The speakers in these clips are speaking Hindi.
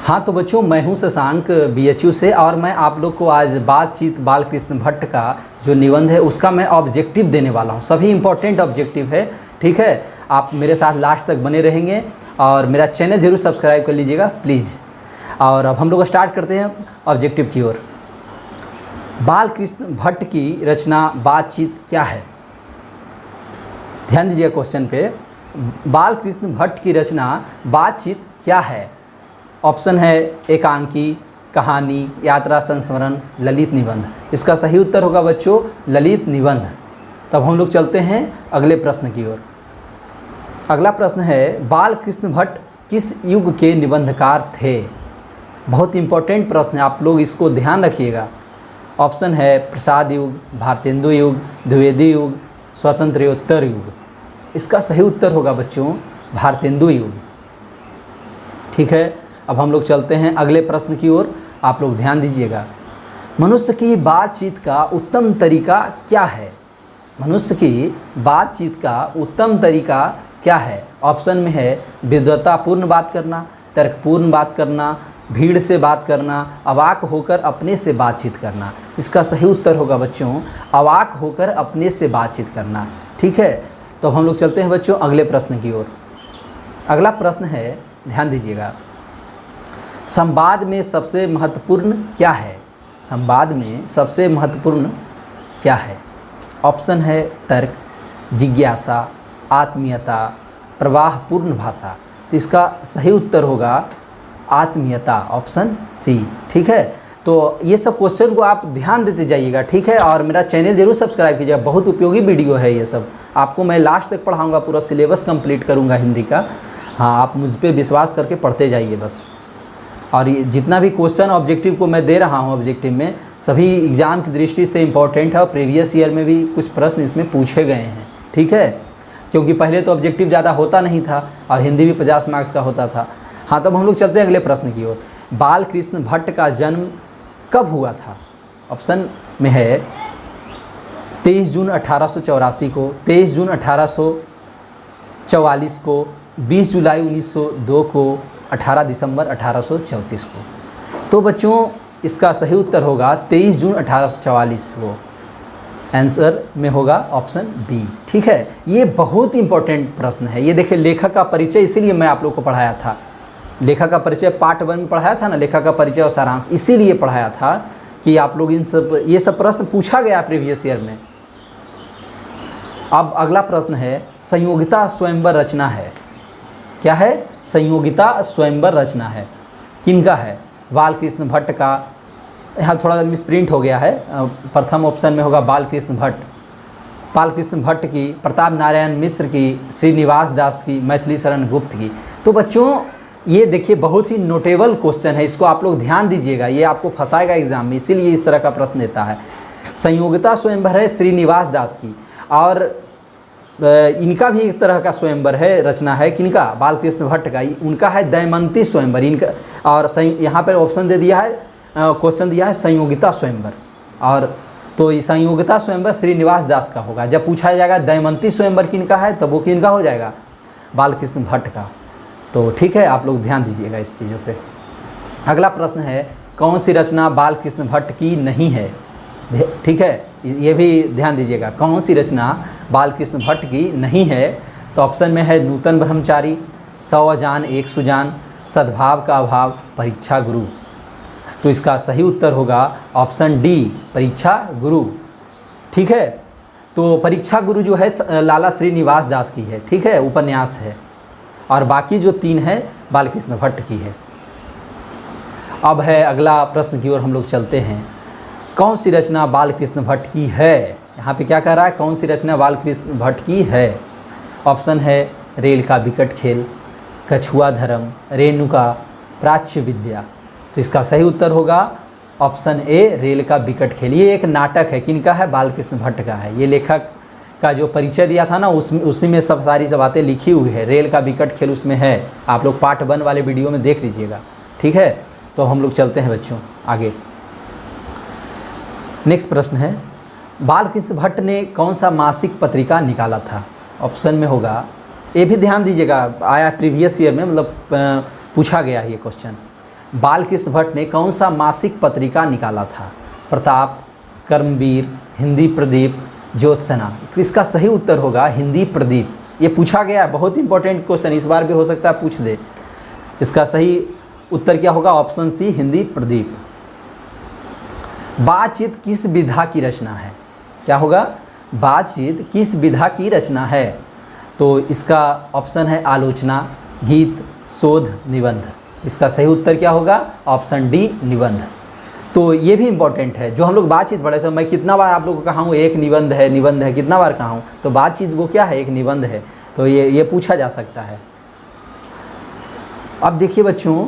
हाँ तो बच्चों, मैं हूँ शशांक BHU से, और मैं आप लोग को आज बातचीत बालकृष्ण भट्ट का जो निबंध है उसका मैं ऑब्जेक्टिव देने वाला हूँ। सभी इंपॉर्टेंट ऑब्जेक्टिव है, ठीक है। आप मेरे साथ लास्ट तक बने रहेंगे और मेरा चैनल ज़रूर सब्सक्राइब कर लीजिएगा प्लीज़। और अब हम लोग स्टार्ट करते हैं ऑब्जेक्टिव की ओर। बालकृष्ण भट्ट की रचना बातचीत क्या है? ध्यान दीजिए क्वेश्चन पे। बालकृष्ण भट्ट की रचना बातचीत क्या है? ऑप्शन है एकांकी, कहानी, यात्रा संस्मरण, ललित निबंध। इसका सही उत्तर होगा बच्चों ललित निबंध। तब हम लोग चलते हैं अगले प्रश्न की ओर। अगला प्रश्न है, बालकृष्ण भट्ट किस युग के निबंधकार थे? बहुत इंपॉर्टेंट प्रश्न है, आप लोग इसको ध्यान रखिएगा। ऑप्शन है प्रसाद युग, भारतेंदु युग, द्विवेदी युग, स्वतंत्रोत्तर युग। इसका सही उत्तर होगा बच्चों भारतेंदु युग, ठीक है। अब हम लोग चलते हैं अगले प्रश्न की ओर, आप लोग ध्यान दीजिएगा। मनुष्य की बातचीत का उत्तम तरीका क्या है? मनुष्य की बातचीत का उत्तम तरीका क्या है? ऑप्शन में है विद्वतापूर्ण बात करना, तर्कपूर्ण बात करना, भीड़ से बात करना, अवाक होकर अपने से बातचीत करना। इसका सही उत्तर होगा बच्चों अवाक होकर अपने से बातचीत करना, ठीक है। तो हम लोग चलते हैं बच्चों अगले प्रश्न की ओर। अगला प्रश्न है, ध्यान दीजिएगा। संवाद में सबसे महत्वपूर्ण क्या है? संवाद में सबसे महत्वपूर्ण क्या है? ऑप्शन है तर्क, जिज्ञासा, आत्मीयता, प्रवाहपूर्ण भाषा। तो इसका सही उत्तर होगा आत्मीयता, ऑप्शन सी, ठीक है। तो ये सब क्वेश्चन को आप ध्यान देते जाइएगा, ठीक है। और मेरा चैनल जरूर सब्सक्राइब कीजिएगा, बहुत उपयोगी वीडियो है ये सब। आपको मैं लास्ट तक पढ़ाऊँगा, पूरा सिलेबस कंप्लीट करूँगा हिंदी का। हाँ, आप मुझ पर विश्वास करके पढ़ते जाइए बस। और ये जितना भी क्वेश्चन ऑब्जेक्टिव को मैं दे रहा हूँ ऑब्जेक्टिव में, सभी एग्ज़ाम की दृष्टि से इम्पॉर्टेंट है और प्रीवियस ईयर में भी कुछ प्रश्न इसमें पूछे गए हैं, ठीक है। क्योंकि पहले तो ऑब्जेक्टिव ज़्यादा होता नहीं था और हिंदी भी 50 मार्क्स का होता था। हाँ, तब हम लोग चलते हैं अगले प्रश्न की ओर। बालकृष्ण भट्ट का जन्म कब हुआ था? ऑप्शन में है 23 जून 1884 को, 23 जून 1844 को, 20 जुलाई 1902 को, 18 दिसंबर 1834 को। तो बच्चों इसका सही उत्तर होगा 23 जून 1844 को। आंसर में होगा ऑप्शन बी, ठीक है। ये बहुत इंपॉर्टेंट प्रश्न है। ये देखिए, लेखक का परिचय, इसीलिए मैं आप लोग को पढ़ाया था। लेखक का परिचय पार्ट 1 में पढ़ाया था ना, लेखक का परिचय और सारांश, इसीलिए पढ़ाया था कि आप लोग ये सब प्रश्न पूछा गया प्रीवियस ईयर में। अब अगला प्रश्न है, संयोगिता स्वयंवर रचना है। क्या है? संयोगिता स्वयंवर रचना है। किनका है? बालकृष्ण भट्ट का। यहाँ थोड़ा मिसप्रिंट हो गया है, प्रथम ऑप्शन में होगा बालकृष्ण भट्ट। बालकृष्ण भट्ट की, प्रताप नारायण मिश्र की, श्रीनिवास दास की, मैथिली शरण गुप्त की। तो बच्चों ये देखिए बहुत ही नोटेबल क्वेश्चन है, इसको आप लोग ध्यान दीजिएगा, ये आपको फंसाएगा एग्जाम में, इसीलिए इस तरह का प्रश्न देता है। संयोगिता स्वयंवर है श्रीनिवास दास की, और इनका भी एक तरह का स्वयंवर है, रचना है। किनका? बालकृष्ण भट्ट का। उनका है दमयंती स्वयंवर इनका। और यहाँ पर ऑप्शन दे दिया है, क्वेश्चन दिया है संयोगिता स्वयंवर। और तो ये संयोगिता स्वयंवर श्रीनिवास दास का होगा। जब पूछा जाएगा दमयंती स्वयंवर किनका है, तब वो किनका हो जाएगा? बालकृष्ण भट्ट का। तो ठीक है, आप लोग ध्यान दीजिएगा इस चीज़ों पे। अगला प्रश्न है, कौन सी रचना बालकृष्ण भट्ट की नहीं है? ठीक है, ये भी ध्यान दीजिएगा, कौन सी रचना बालकृष्ण भट्ट की नहीं है? तो ऑप्शन में है नूतन ब्रह्मचारी, 100 अजान 1 सुजान, सद्भाव का अभाव, परीक्षा गुरु। तो इसका सही उत्तर होगा ऑप्शन डी, परीक्षा गुरु, ठीक है। तो परीक्षा गुरु जो है लाला श्रीनिवास दास की है, ठीक है, उपन्यास है। और बाकी जो 3 है बालकृष्ण भट्ट की है। अब है अगला प्रश्न की ओर हम लोग चलते हैं। कौन सी रचना बालकृष्ण भट्ट की है? यहाँ पे क्या कह रहा है? कौन सी रचना बालकृष्ण भट्ट की है? ऑप्शन है रेल का विकट खेल, कछुआ धर्म, रेणुका, प्राच्य विद्या। तो इसका सही उत्तर होगा ऑप्शन ए, रेल का विकट खेल। ये एक नाटक है, किनका है? बालकृष्ण भट्ट का है। ये लेखक का जो परिचय दिया था ना, उसी में सब सारी बातें लिखी हुई है। रेल का विकट खेल उसमें है, आप लोग पार्ट 1 वाले वीडियो में देख लीजिएगा, ठीक है। तो हम लोग चलते हैं बच्चों आगे। नेक्स्ट प्रश्न है, बालकृष्ण भट्ट ने कौन सा मासिक पत्रिका निकाला था? ऑप्शन में होगा, ये भी ध्यान दीजिएगा, आया प्रीवियस ईयर में, मतलब पूछा गया है ये क्वेश्चन। बालकृष्ण भट्ट ने कौन सा मासिक पत्रिका निकाला था? प्रताप, कर्मवीर, हिंदी प्रदीप, ज्योत्सना। तो इसका सही उत्तर होगा हिंदी प्रदीप। ये पूछा गया है, बहुत इंपॉर्टेंट क्वेश्चन, इस बार भी हो सकता है पूछ दे। इसका सही उत्तर क्या होगा? Option C, Hindi Pradeep. बातचीत किस विधा की रचना है? क्या होगा? बातचीत किस विधा की रचना है? तो इसका ऑप्शन है आलोचना, गीत, शोध, निबंध। इसका सही उत्तर क्या होगा? ऑप्शन डी, निबंध। तो ये भी इम्पोर्टेंट है, जो हम लोग बातचीत पढ़े थे, मैं कितना बार आप लोगों को कहा हूँ एक निबंध है, निबंध है, कितना बार कहा हूँ? तो बातचीत वो क्या है? एक निबंध है। तो ये पूछा जा सकता है। अब देखिए बच्चों,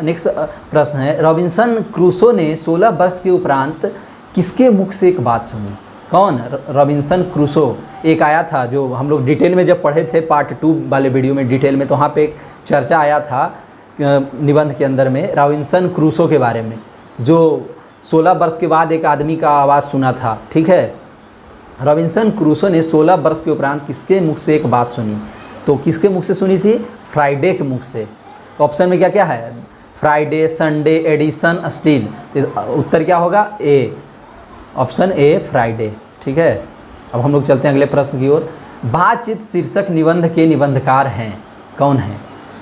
नेक्स्ट प्रश्न है, रॉबिन्सन क्रूसो ने 16 वर्ष के उपरांत किसके मुख से एक बात सुनी? कौन? Robinson Crusoe. एक आया था जो हम लोग डिटेल में जब पढ़े थे पार्ट 2 वाले वीडियो में डिटेल में, तो वहाँ पे एक चर्चा आया था निबंध के अंदर में रॉबिन्सन क्रूसो के बारे में, जो 16 वर्ष के बाद एक आदमी का आवाज़ सुना था। ठीक है, रॉबिन्सन क्रूसो ने 16 वर्ष के उपरांत किसके मुख से एक बात सुनी? तो किसके मुख से सुनी थी? फ्राइडे के मुख से। ऑप्शन में क्या क्या है? Friday, Sunday, Edison, steel. तो उत्तर क्या होगा? ए, ऑप्शन ए, फ्राइडे। ठीक है, अब हम लोग चलते हैं अगले प्रश्न की ओर। बातचीत शीर्षक निबंध के निबंधकार हैं, कौन हैं?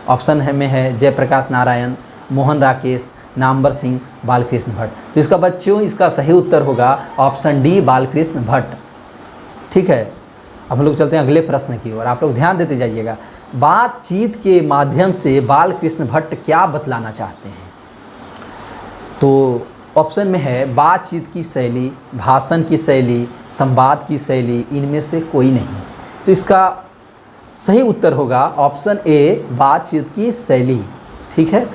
ऑप्शन है में है जयप्रकाश नारायण, मोहन राकेश, नामवर सिंह, बालकृष्ण भट्ट। तो इसका बच्चों इसका सही उत्तर होगा ऑप्शन डी, बालकृष्ण भट्ट। ठीक है, अब हम लोग चलते हैं अगले प्रश्न की ओर, आप लोग ध्यान देते जाइएगा। बातचीत के माध्यम से बालकृष्ण भट्ट क्या बतलाना चाहते हैं? तो ऑप्शन में है बातचीत की शैली, भाषण की शैली, संवाद की शैली, इनमें से कोई नहीं। तो इसका सही उत्तर होगा ऑप्शन ए, बातचीत की शैली। ठीक है,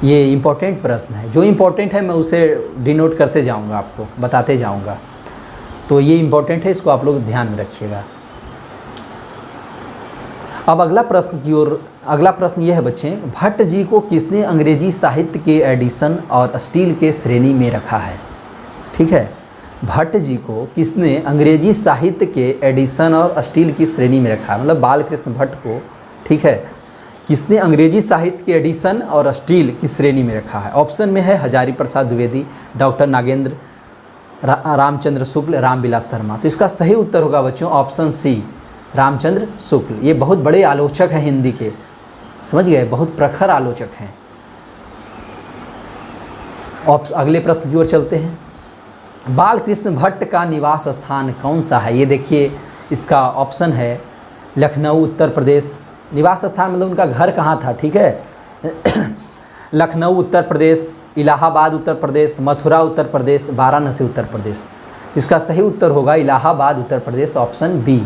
ये इम्पोर्टेंट प्रश्न है, जो इम्पोर्टेंट है मैं उसे डिनोट करते जाऊंगा, आपको बताते जाऊंगा। तो ये इम्पोर्टेंट है, इसको आप लोग ध्यान में रखिएगा। अब अगला प्रश्न की ओर, अगला प्रश्न ये है बच्चे, भट्ट जी को किसने अंग्रेजी साहित्य के एडिशन और स्टील के श्रेणी में रखा है? ठीक है, भट्ट जी को किसने अंग्रेजी साहित्य के एडिशन और स्टील की श्रेणी में रखा है? मतलब बालकृष्ण भट्ट को, ठीक है, किसने अंग्रेजी साहित्य के एडिशन और स्टील की श्रेणी में रखा है? ऑप्शन में है हजारी प्रसाद द्विवेदी, डॉक्टर नागेंद्र, रामचंद्र शुक्ल, रामविलास शर्मा। तो इसका सही उत्तर होगा बच्चों ऑप्शन सी, रामचंद्र शुक्ल। ये बहुत बड़े आलोचक हैं हिंदी के, समझ गए, बहुत प्रखर आलोचक हैं। अगले प्रश्न की ओर चलते हैं। बालकृष्ण भट्ट का निवास स्थान कौन सा है? ये देखिए, इसका ऑप्शन है लखनऊ, उत्तर प्रदेश। निवास स्थान मतलब उनका घर कहाँ था? ठीक है, लखनऊ उत्तर प्रदेश, इलाहाबाद उत्तर प्रदेश, मथुरा उत्तर प्रदेश, वाराणसी उत्तर प्रदेश। इसका सही उत्तर होगा इलाहाबाद उत्तर प्रदेश, ऑप्शन बी।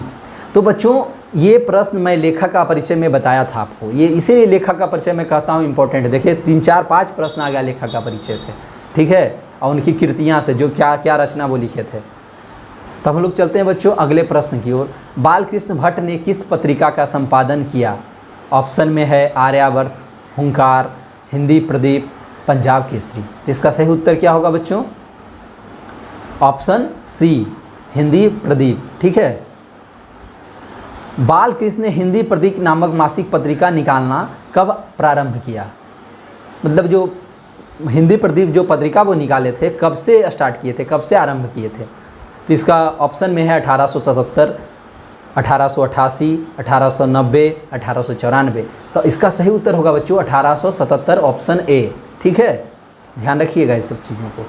तो बच्चों ये प्रश्न मैं लेखक का परिचय में बताया था आपको, ये इसीलिए लेखक का परिचय मैं कहता हूँ इम्पोर्टेंट। देखिए 3, 4, 5 प्रश्न आ गया लेखक का परिचय से, ठीक है, और उनकी कृतियाँ से, जो क्या क्या रचना वो लिखे थे। तब हम लोग चलते हैं बच्चों अगले प्रश्न की ओर। बालकृष्ण भट्ट ने किस पत्रिका का संपादन किया? ऑप्शन में है आर्यावर्त, हुंकार, हिंदी प्रदीप, पंजाब केसरी। तो इसका सही उत्तर क्या होगा बच्चों? Option C, Hindi Pradeep. ठीक है, बालकृष्ण ने हिंदी प्रदीप नामक मासिक पत्रिका निकालना कब प्रारंभ किया? मतलब जो हिंदी प्रदीप जो पत्रिका वो निकाले थे, कब से स्टार्ट किए थे, कब से आरंभ किए थे? तो इसका ऑप्शन में है 1877, 1888, 1890, 1894। तो इसका सही उत्तर होगा बच्चों 1877, ऑप्शन ए। ठीक है, ध्यान रखिएगा इस सब चीज़ों को।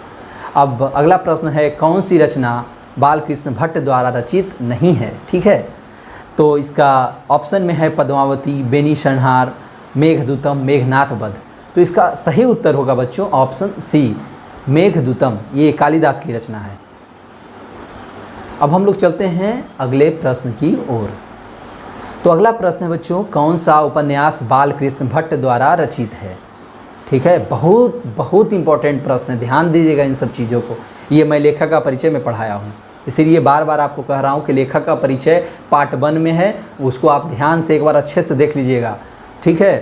अब अगला प्रश्न है, कौन सी रचना बालकृष्ण भट्ट द्वारा रचित नहीं है? ठीक है, तो इसका ऑप्शन में है पद्मावती, बेनी संहार, मेघदूतम, मेघनाथ वध। तो इसका सही उत्तर होगा बच्चों ऑप्शन सी, मेघदूतम। ये कालिदास की रचना है। अब हम लोग चलते हैं अगले प्रश्न की ओर। तो अगला प्रश्न है बच्चों, कौन सा उपन्यास बालकृष्ण भट्ट द्वारा रचित है? ठीक है, बहुत बहुत इंपॉर्टेंट प्रश्न है, ध्यान दीजिएगा इन सब चीज़ों को। ये मैं लेखक का परिचय में पढ़ाया हूँ, इसीलिए बार बार आपको कह रहा हूँ कि लेखक का परिचय पार्ट 1 में है, उसको आप ध्यान से एक बार अच्छे से देख लीजिएगा। ठीक है,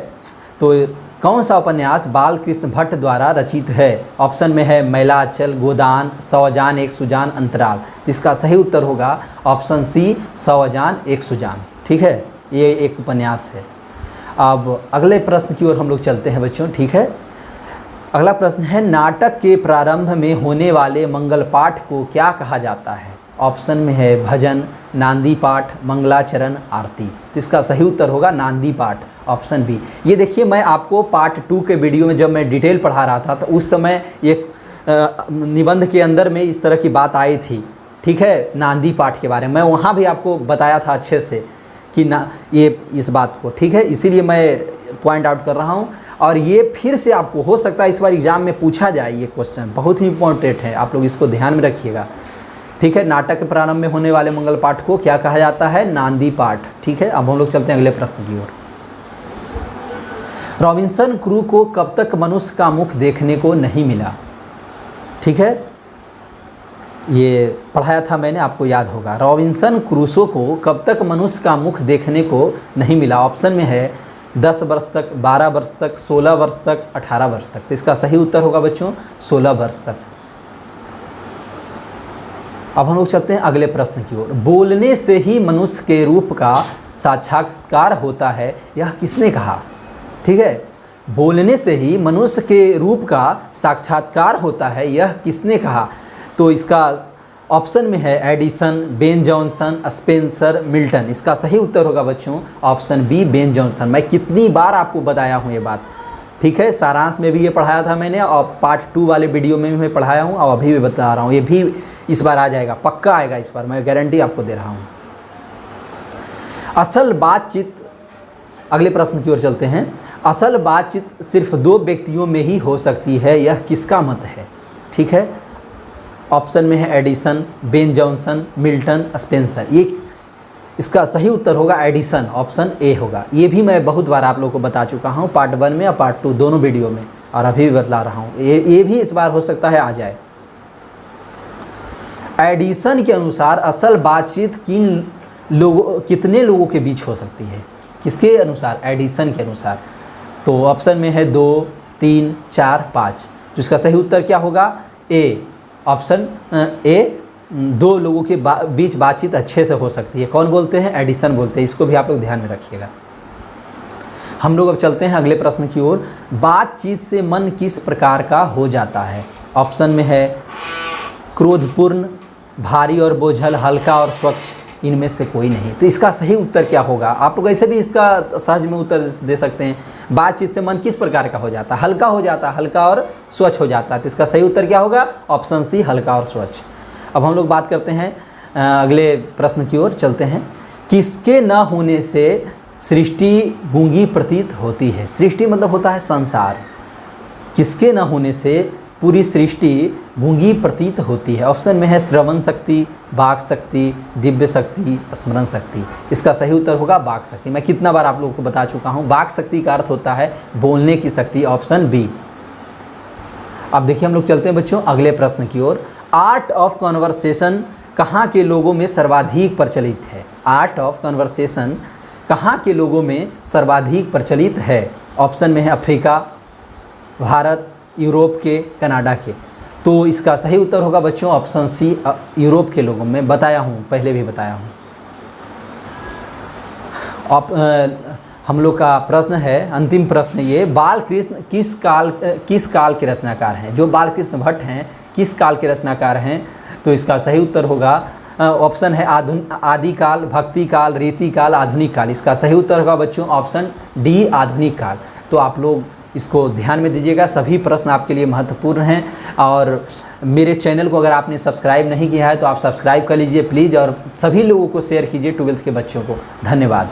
तो कौन सा उपन्यास बालकृष्ण भट्ट द्वारा रचित है? ऑप्शन में है मैलाचल, गोदान, सौजान एक सुजान, अंतराल। तो इसका सही उत्तर होगा ऑप्शन सी, सौजान एक सुजान। ठीक है, ये एक उपन्यास है। अब अगले प्रश्न की ओर हम लोग चलते हैं बच्चों, ठीक है। अगला प्रश्न है, नाटक के प्रारंभ में होने वाले मंगल पाठ को क्या कहा जाता है? ऑप्शन में है भजन, नांदी पाठ, मंगलाचरण, आरती। तो इसका सही उत्तर होगा नांदी पाठ, ऑप्शन बी। ये देखिए, मैं आपको पार्ट 2 के वीडियो में जब मैं डिटेल पढ़ा रहा था तो उस समय एक निबंध के अंदर में इस तरह की बात आई थी, ठीक है, नांदी पाठ के बारे में। मैं वहाँ भी आपको बताया था अच्छे से कि ना ये इस बात को, ठीक है, इसीलिए मैं पॉइंट आउट कर रहा हूँ। और ये फिर से आपको हो सकता है इस बार एग्जाम में पूछा जाए, ये क्वेश्चन बहुत ही इंपॉर्टेंट है, आप लोग इसको ध्यान में रखिएगा, ठीक है। नाटक के प्रारंभ में होने वाले मंगल पाठ को क्या कहा जाता है? नांदी पाठ, ठीक है। अब हम लोग चलते हैं अगले प्रश्न की ओर। रॉबिन्सन क्रू को कब तक मनुष्य का मुख देखने को नहीं मिला? ठीक है, ये पढ़ाया था मैंने, आपको याद होगा। रॉबिन्सन क्रूसो को कब तक मनुष्य का मुख देखने को नहीं मिला? ऑप्शन में है 10 वर्ष तक, 12 वर्ष तक, 16 वर्ष तक, 18 वर्ष तक। तो इसका सही उत्तर होगा बच्चों 16 वर्ष तक। अब हम लोग चलते हैं अगले प्रश्न की ओर। बोलने से ही मनुष्य के रूप का साक्षात्कार होता है, यह किसने कहा? ठीक है, बोलने से ही मनुष्य के रूप का साक्षात्कार होता है, यह किसने कहा? तो इसका ऑप्शन में है Edison, Ben Jonson, Spencer, Milton. इसका सही उत्तर होगा बच्चों ऑप्शन बी, बेन जॉनसन। मैं कितनी बार आपको बताया हूँ ये बात, ठीक है। सारांश में भी ये पढ़ाया था मैंने और पार्ट 2 वाले वीडियो में भी मैं पढ़ाया हूँ और अभी भी बता रहा हूँ। ये भी इस बार आ जाएगा, पक्का आएगा इस बार, मैं गारंटी आपको दे रहा हूँ। असल बातचीत, अगले प्रश्न की ओर चलते हैं। असल बातचीत सिर्फ 2 व्यक्तियों में ही हो सकती है, यह किसका मत है? ठीक है, ऑप्शन में है Edison, Ben Jonson, Milton, Spencer. ये इसका सही उत्तर होगा एडिसन, ऑप्शन ए होगा। ये भी मैं बहुत बार आप लोगों को बता चुका हूँ, पार्ट 1 में और पार्ट 2 दोनों वीडियो में, और अभी भी बतला रहा हूँ। ये भी इस बार हो सकता है आ जाए। एडिसन के अनुसार असल बातचीत कितने लोगों के बीच हो सकती है? किसके अनुसार? एडिसन के अनुसार। तो ऑप्शन में है 2, 3, 4, 5। तो इसका सही उत्तर क्या होगा? ए, ऑप्शन ए, 2 लोगों के बीच बातचीत अच्छे से हो सकती है। कौन बोलते हैं? एडिसन बोलते हैं। इसको भी आप लोग ध्यान में रखिएगा। हम लोग अब चलते हैं अगले प्रश्न की ओर। बातचीत से मन किस प्रकार का हो जाता है? ऑप्शन में है क्रोधपूर्ण, भारी और बोझल, हल्का और स्वच्छ, इनमें से कोई नहीं। तो इसका सही उत्तर क्या होगा? आप लोग ऐसे भी इसका सहज में उत्तर दे सकते हैं। बातचीत से मन किस प्रकार का हो जाता है? हल्का हो जाता है, हल्का और स्वच्छ हो जाता है। तो इसका सही उत्तर क्या होगा? ऑप्शन सी, हल्का और स्वच्छ। अब हम लोग बात करते हैं अगले प्रश्न की ओर चलते हैं। किसके न होने से सृष्टि गूंगी प्रतीत होती है? सृष्टि मतलब होता है संसार। किसके न होने से पूरी सृष्टि गूंगी प्रतीत होती है? ऑप्शन में है श्रवण शक्ति, वाक शक्ति, दिव्य शक्ति, स्मरण शक्ति। इसका सही उत्तर होगा वाक शक्ति। मैं कितना बार आप लोगों को बता चुका हूँ, वाक शक्ति का अर्थ होता है बोलने की शक्ति, ऑप्शन बी। अब देखिए हम लोग चलते हैं बच्चों अगले प्रश्न की ओर। आर्ट ऑफ कन्वर्सेशन कहाँ के लोगों में सर्वाधिक प्रचलित है? आर्ट ऑफ कन्वर्सेशन कहाँ के लोगों में सर्वाधिक प्रचलित है? ऑप्शन में है अफ्रीका, भारत, यूरोप के, कनाडा के। तो इसका सही उत्तर होगा बच्चों ऑप्शन सी, यूरोप के लोगों में। बताया हूँ, पहले भी बताया हूँ। हम लोग का प्रश्न है, अंतिम प्रश्न ये, बालकृष्ण किस काल के रचनाकार हैं? जो बालकृष्ण भट्ट हैं किस काल के रचनाकार हैं? तो इसका सही उत्तर होगा ऑप्शन है आदिकाल, भक्ति काल, रीति काल, आधुनिक काल। इसका सही उत्तर होगा बच्चों ऑप्शन डी, आधुनिक काल। तो आप लोग इसको ध्यान में दीजिएगा, सभी प्रश्न आपके लिए महत्वपूर्ण हैं। और मेरे चैनल को अगर आपने सब्सक्राइब नहीं किया है तो आप सब्सक्राइब कर लीजिए प्लीज़, और सभी लोगों को शेयर कीजिए 12th के बच्चों को। धन्यवाद।